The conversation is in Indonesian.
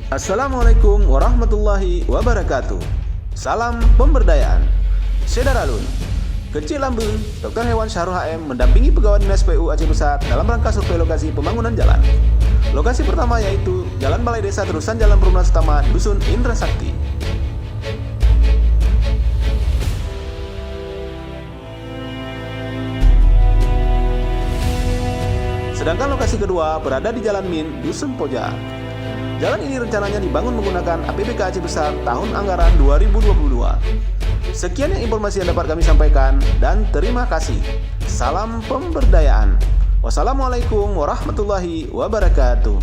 Assalamualaikum warahmatullahi wabarakatuh. Salam pemberdayaan. Sedaralun, Kecil Lambung, Dr. Hewan Syahrul HM mendampingi pegawai Dinas PU Aceh Pusat dalam rangka survei lokasi pembangunan jalan. Lokasi pertama yaitu Jalan Balai Desa terusan Jalan Perumnas Utama, Dusun Indra Sakti. Sedangkan lokasi kedua berada di Jalan Min, Dusun Poja. Jalan ini rencananya dibangun menggunakan APBK Aceh Besar tahun anggaran 2022. Sekian yang informasi yang dapat kami sampaikan dan terima kasih. Salam pemberdayaan. Wassalamualaikum warahmatullahi wabarakatuh.